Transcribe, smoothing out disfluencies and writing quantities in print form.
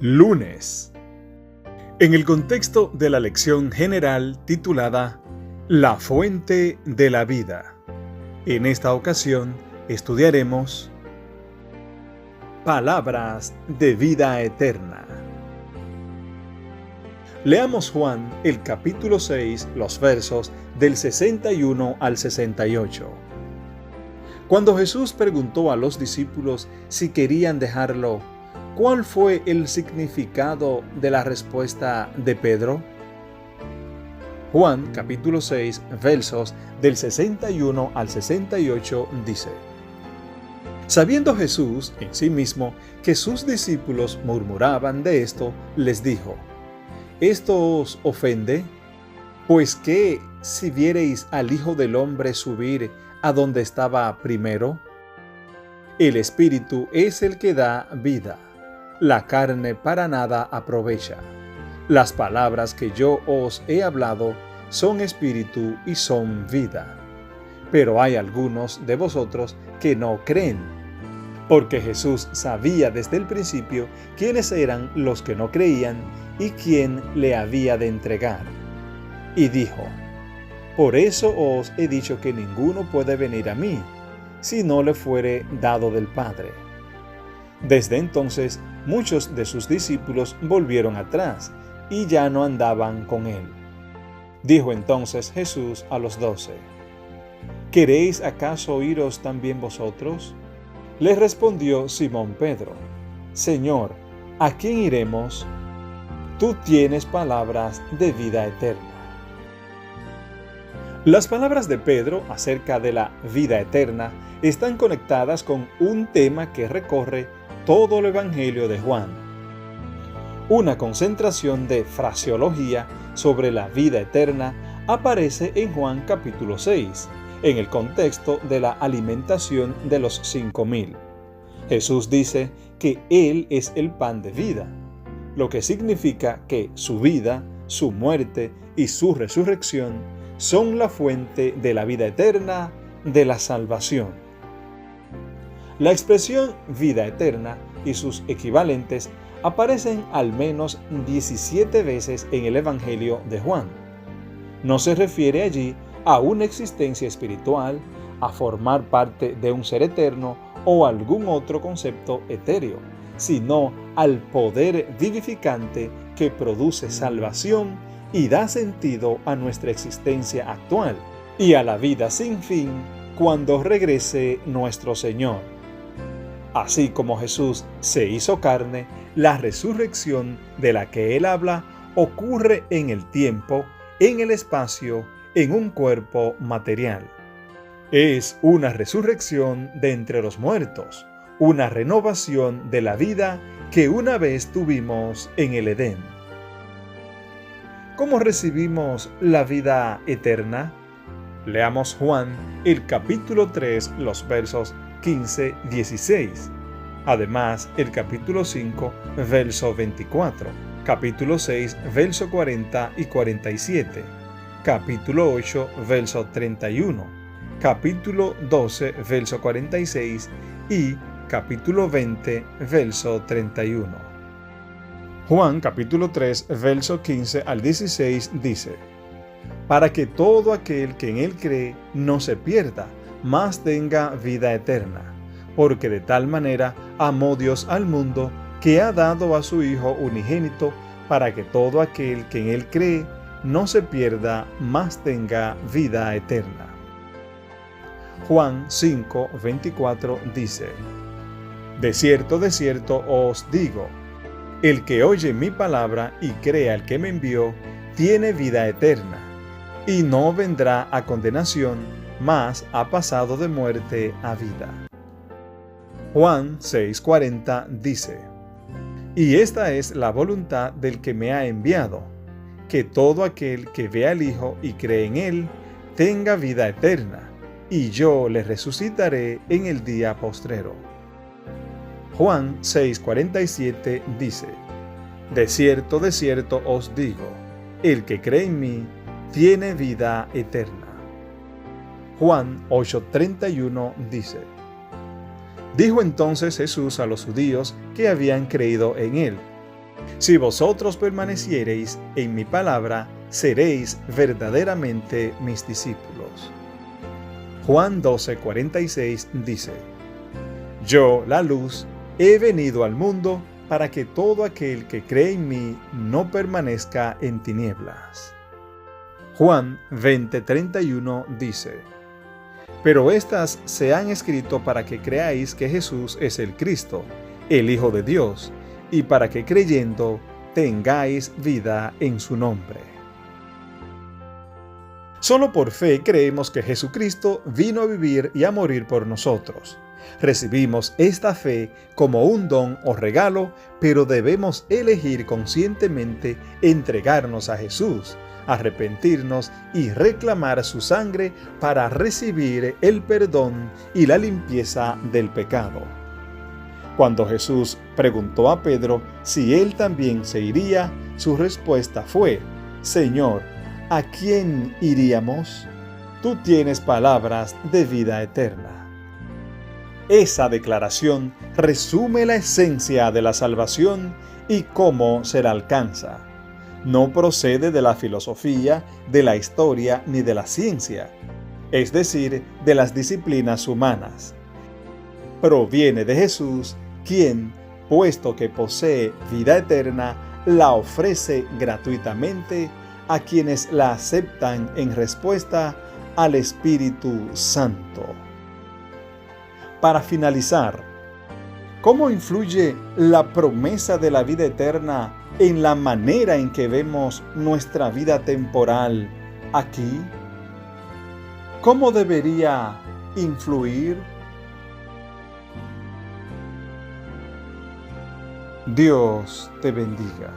Lunes. En el contexto de la lección general titulada La fuente de la vida. En esta ocasión estudiaremos Palabras de vida eterna. Leamos Juan el capítulo 6, los versos del 61 al 68. Cuando Jesús preguntó a los discípulos si querían dejarlo, ¿cuál fue el significado de la respuesta de Pedro? Juan capítulo 6, versos del 61 al 68 dice: Sabiendo Jesús en sí mismo que sus discípulos murmuraban de esto, les dijo: ¿Esto os ofende? Pues ¿qué si viereis al Hijo del Hombre subir a donde estaba primero? El Espíritu es el que da vida. La carne para nada aprovecha. Las palabras que yo os he hablado son espíritu y son vida. Pero hay algunos de vosotros que no creen. Porque Jesús sabía desde el principio quiénes eran los que no creían y quién le había de entregar. Y dijo: Por eso os he dicho que ninguno puede venir a mí, si no le fuere dado del Padre. Desde entonces, muchos de sus discípulos volvieron atrás y ya no andaban con él. Dijo entonces Jesús a los 12: ¿Queréis acaso iros también vosotros? Le respondió Simón Pedro: Señor, ¿a quién iremos? Tú tienes palabras de vida eterna. Las palabras de Pedro acerca de la vida eterna están conectadas con un tema que recorre todo el Evangelio de Juan. Una concentración de fraseología sobre la vida eterna aparece en Juan capítulo 6, en el contexto de la alimentación de los 5,000. Jesús dice que Él es el pan de vida, lo que significa que su vida, su muerte y su resurrección son la fuente de la vida eterna, de la salvación. La expresión vida eterna y sus equivalentes aparecen al menos 17 veces en el Evangelio de Juan. No se refiere allí a una existencia espiritual, a formar parte de un ser eterno o algún otro concepto etéreo, sino al poder vivificante que produce salvación y da sentido a nuestra existencia actual y a la vida sin fin cuando regrese nuestro Señor. Así como Jesús se hizo carne, la resurrección de la que Él habla ocurre en el tiempo, en el espacio, en un cuerpo material. Es una resurrección de entre los muertos, una renovación de la vida que una vez tuvimos en el Edén. ¿Cómo recibimos la vida eterna? Leamos Juan el capítulo 3, los versos 15-16. Además, el capítulo 5, verso 24. Capítulo 6, verso 40 y 47. Capítulo 8, verso 31. Capítulo 12, verso 46. Y capítulo 20, verso 31. Juan capítulo 3, verso 15 al 16 dice: Para que todo aquel que en Él cree no se pierda, mas tenga vida eterna. Porque de tal manera amó Dios al mundo, que ha dado a su Hijo unigénito, para que todo aquel que en Él cree no se pierda, mas tenga vida eterna. Juan 5, 24 dice: De cierto os digo, el que oye mi palabra y cree al que me envió, tiene vida eterna, y no vendrá a condenación, mas ha pasado de muerte a vida. Juan 6:40 dice: Y esta es la voluntad del que me ha enviado, que todo aquel que ve al Hijo y cree en Él, tenga vida eterna, y yo le resucitaré en el día postrero. Juan 6:47 dice: De cierto os digo, el que cree en mí, tiene vida eterna. Juan 8:31 dice: Dijo entonces Jesús a los judíos que habían creído en él: Si vosotros permaneciereis en mi palabra, seréis verdaderamente mis discípulos. Juan 12:46 dice: Yo, la luz, he venido al mundo para que todo aquel que cree en mí no permanezca en tinieblas. Juan 20:31 dice: Pero estas se han escrito para que creáis que Jesús es el Cristo, el Hijo de Dios, y para que creyendo tengáis vida en su nombre. Solo por fe creemos que Jesucristo vino a vivir y a morir por nosotros. Recibimos esta fe como un don o regalo, pero debemos elegir conscientemente entregarnos a Jesús, arrepentirnos y reclamar su sangre para recibir el perdón y la limpieza del pecado. Cuando Jesús preguntó a Pedro si él también se iría, su respuesta fue: Señor, ¿a quién iríamos? Tú tienes palabras de vida eterna. Esa declaración resume la esencia de la salvación y cómo se la alcanza. No procede de la filosofía, de la historia ni de la ciencia, es decir, de las disciplinas humanas. Proviene de Jesús, quien, puesto que posee vida eterna, la ofrece gratuitamente a quienes la aceptan en respuesta al Espíritu Santo. Para finalizar, ¿cómo influye la promesa de la vida eterna en la manera en que vemos nuestra vida temporal aquí? ¿Cómo debería influir? Dios te bendiga.